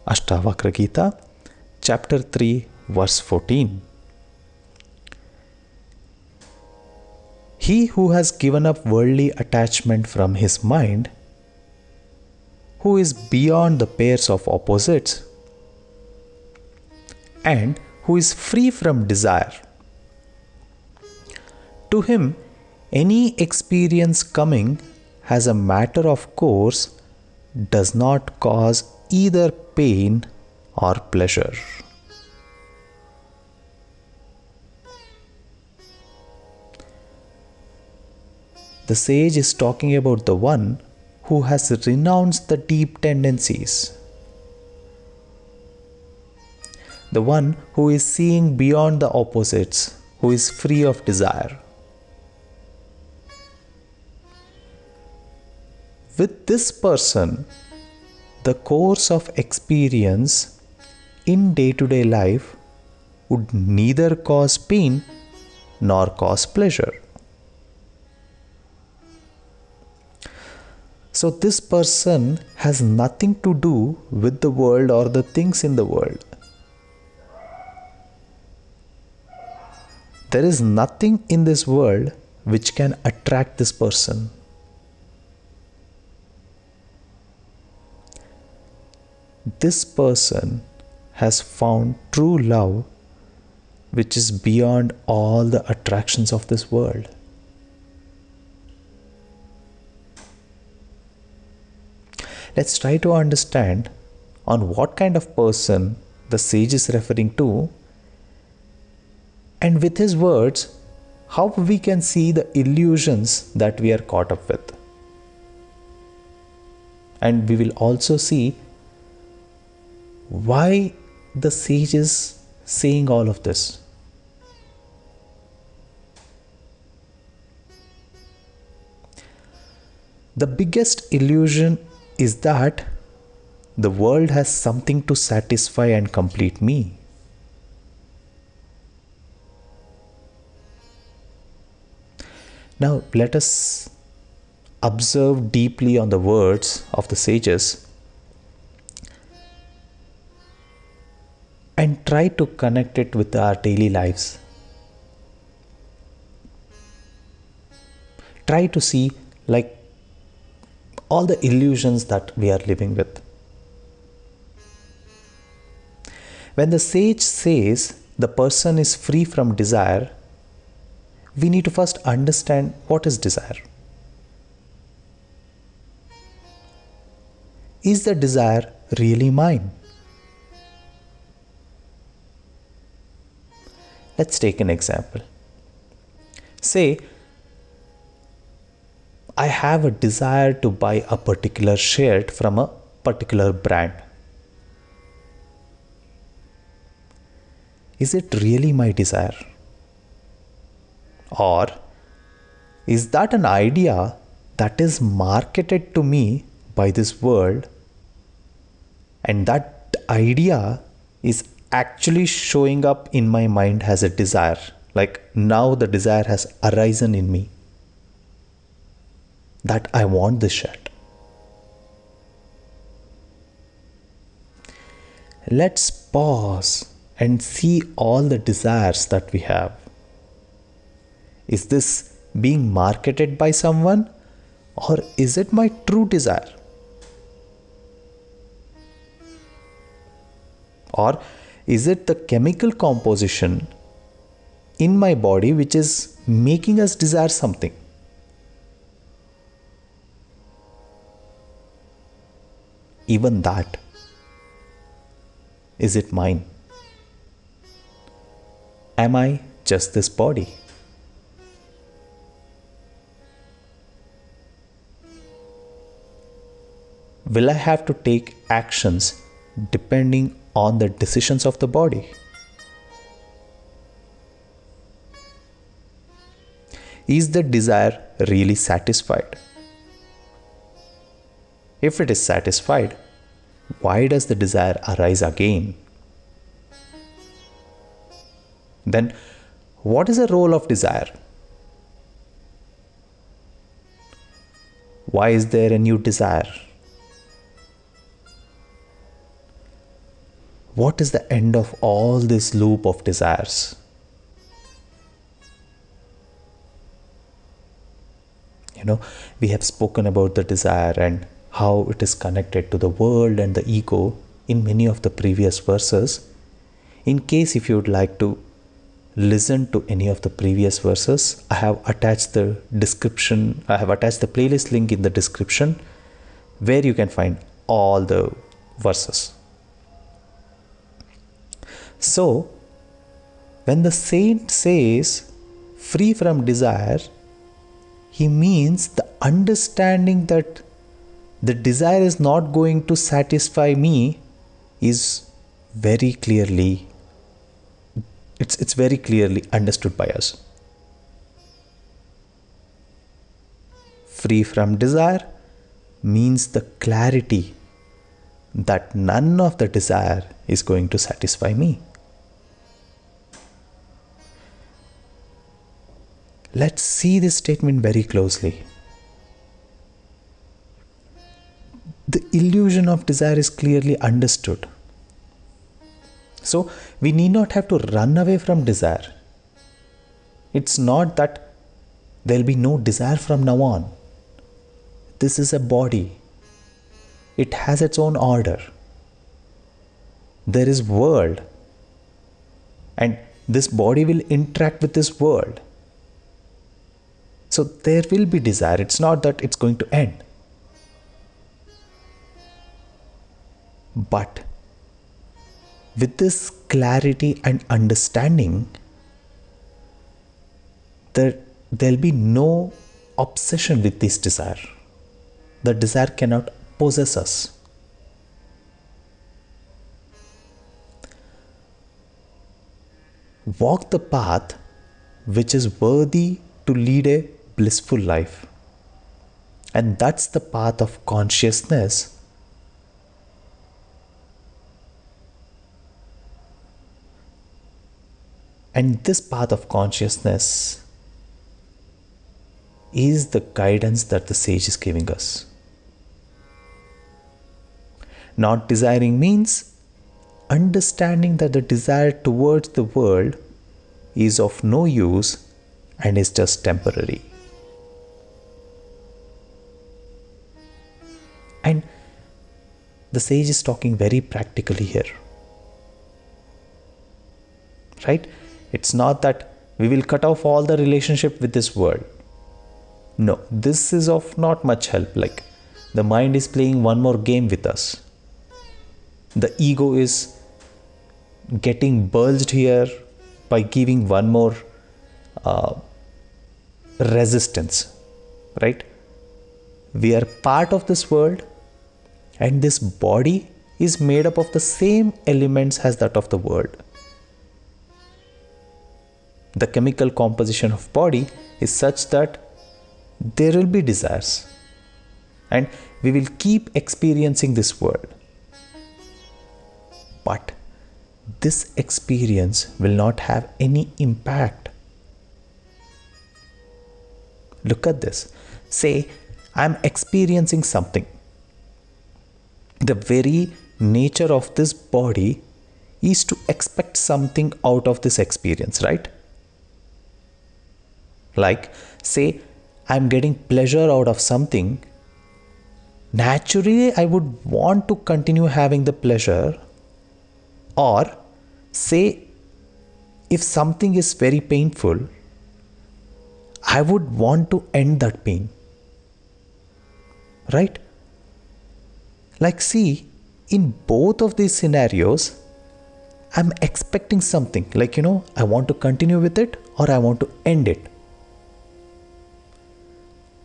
Ashtavakra Gita, chapter 3, verse 14. He who has given up worldly attachment from his mind, who is beyond the pairs of opposites, and who is free from desire, to him any experience coming as a matter of course does not cause either pain or pleasure. The sage is talking about the one who has renounced the deep tendencies, the one who is seeing beyond the opposites, who is free of desire. With this person, the course of experience in day-to-day life would neither cause pain nor cause pleasure. So this person has nothing to do with the world or the things in the world. There is nothing in this world which can attract this person. This person has found true love, which is beyond all the attractions of this world. Let's try to understand on what kind of person the sage is referring to, and with his words, how we can see the illusions that we are caught up with. And we will also see why the sage is saying all of this. The biggest illusion is that the world has something to satisfy and complete me. Now let us observe deeply on the words of the sages and try to connect it with our daily lives. Try to see all the illusions that we are living with. When the sage says the person is free from desire, we need to first understand what is desire. Is the desire really mine? Let's take an example. Say, I have a desire to buy a particular shirt from a particular brand. Is it really my desire? Or is that an idea that is marketed to me by this world, and that idea is actually showing up in my mind as a desire? Like now the desire has arisen in me that I want this shirt. Let's pause and see all the desires that we have. Is this being marketed by someone, or is it my true desire? Or is it the chemical composition in my body which is making us desire something? Even that, is it mine? Am I just this body? Will I have to take actions depending on the decisions of the body? Is the desire really satisfied? If it is satisfied, why does the desire arise again? Then, what is the role of desire? Why is there a new desire? what is the end of all this loop of desires? We have spoken about the desire and how it is connected to the world and the ego in many of the previous verses. In case if you would like to listen to any of the previous verses, I have attached the playlist link in the description where you can find all the verses. So, when the saint says free from desire, he means the understanding that the desire is not going to satisfy me is very clearly, it's very clearly understood by us. Free from desire means the clarity that none of the desire is going to satisfy me. Let's see this statement very closely. The illusion of desire is clearly understood. So, we need not have to run away from desire. It's not that there will be no desire from now on. This is a body. It has its own order. There is world. And this body will interact with this world. So there will be desire. It's not that it's going to end. But with this clarity and understanding, there'll be no obsession with this desire. The desire cannot possess us. Walk the path which is worthy to lead a blissful life. And that's the path of consciousness. And this path of consciousness is the guidance that the sage is giving us. Not desiring means understanding that the desire towards the world is of no use and is just temporary. And the sage is talking very practically here. Right? It's not that we will cut off all the relationship with this world. No, this is of not much help. Like the mind is playing one more game with us. The ego is getting bulged here by giving one more resistance. Right? We are part of this world, and this body is made up of the same elements as that of the world. The chemical composition of body is such that there will be desires, and we will keep experiencing this world. But this experience will not have any impact. Look at this. Say, I'm experiencing something. The very nature of this body is to expect something out of this experience, right? Like, say, I'm getting pleasure out of something. Naturally, I would want to continue having the pleasure. Or, say, if something is very painful, I would want to end that pain. Right? Like, see, in both of these scenarios, I'm expecting something. Like, I want to continue with it or I want to end it.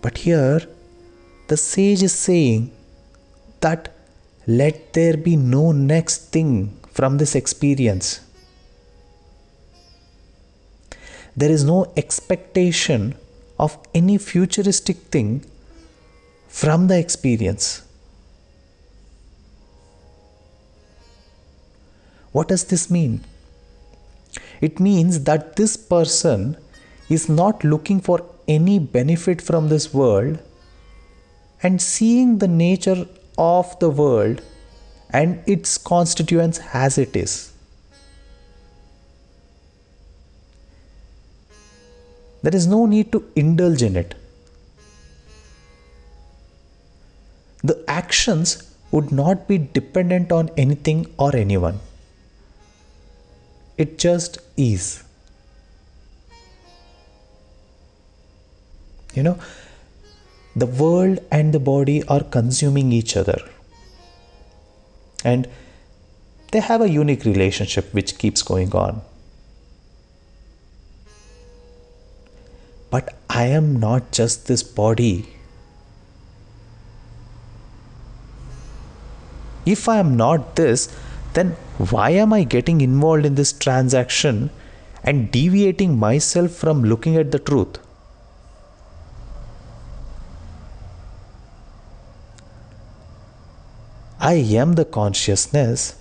But here, the sage is saying that let there be no next thing from this experience. There is no expectation of any futuristic thing from the experience. What does this mean? It means that this person is not looking for any benefit from this world and seeing the nature of the world and its constituents as it is. There is no need to indulge in it. The actions would not be dependent on anything or anyone. It just is. You know, the world and the body are consuming each other. And they have a unique relationship which keeps going on. But I am not just this body. If I am not this, then why am I getting involved in this transaction and deviating myself from looking at the truth? I am the consciousness,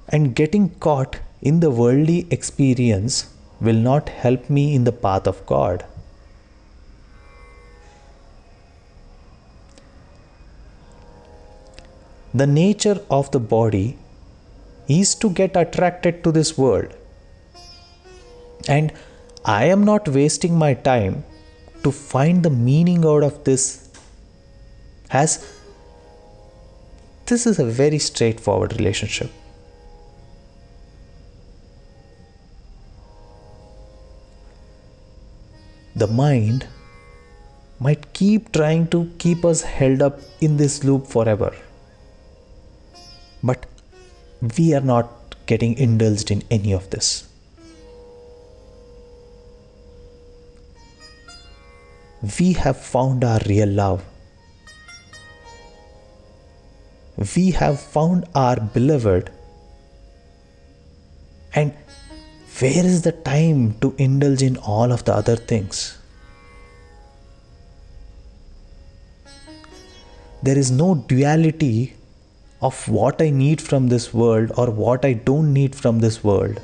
and getting caught in the worldly experience will not help me in the path of God. The nature of the body is to get attracted to this world. And I am not wasting my time to find the meaning out of this, as this is a very straightforward relationship. The mind might keep trying to keep us held up in this loop forever. But we are not getting indulged in any of this. We have found our real love. We have found our beloved. And where is the time to indulge in all of the other things? There is no duality of what I need from this world or what I don't need from this world.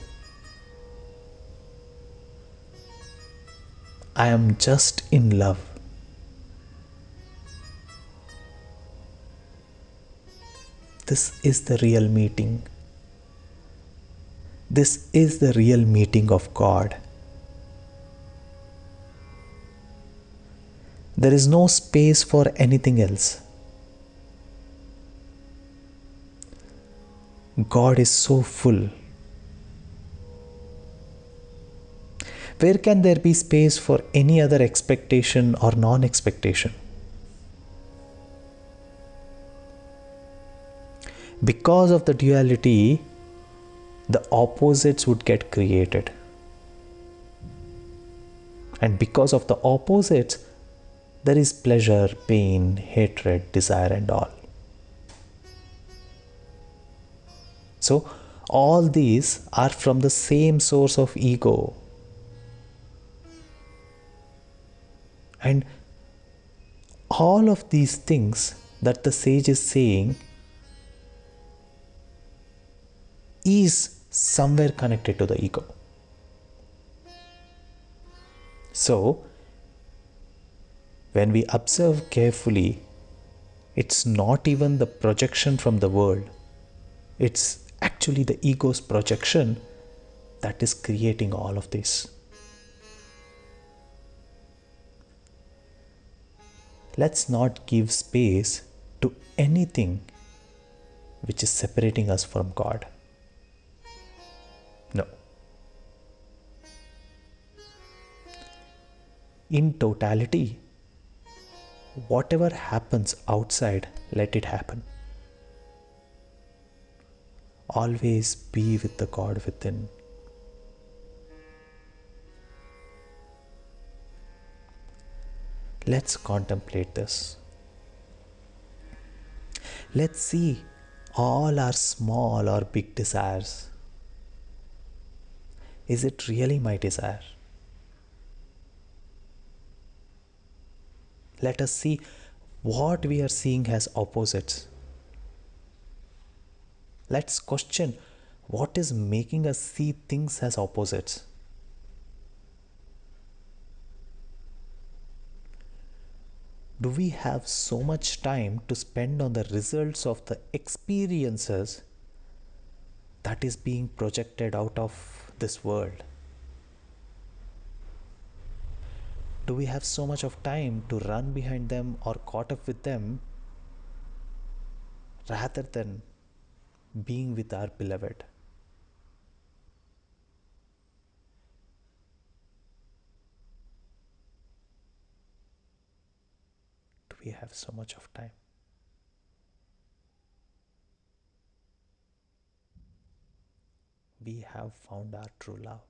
I am just in love. This is the real meeting. This is the real meeting of God. There is no space for anything else. God is so full. Where can there be space for any other expectation or non-expectation? Because of the duality, the opposites would get created. And because of the opposites, there is pleasure, pain, hatred, desire, and all. So, all these are from the same source of ego. And all of these things that the sage is saying is somewhere connected to the ego. So, when we observe carefully, it's not even the projection from the world. It's actually the ego's projection that is creating all of this. Let's not give space to anything which is separating us from God. No. In totality, whatever happens outside, let it happen. Always be with the God within. Let's contemplate this. Let's see all our small or big desires. Is it really my desire? Let us see what we are seeing as opposites. Let's question what is making us see things as opposites. Do we have so much time to spend on the results of the experiences that is being projected out of this world? Do we have so much of time to run behind them or caught up with them rather than being with our beloved? Do we have so much of time? We have found our true love.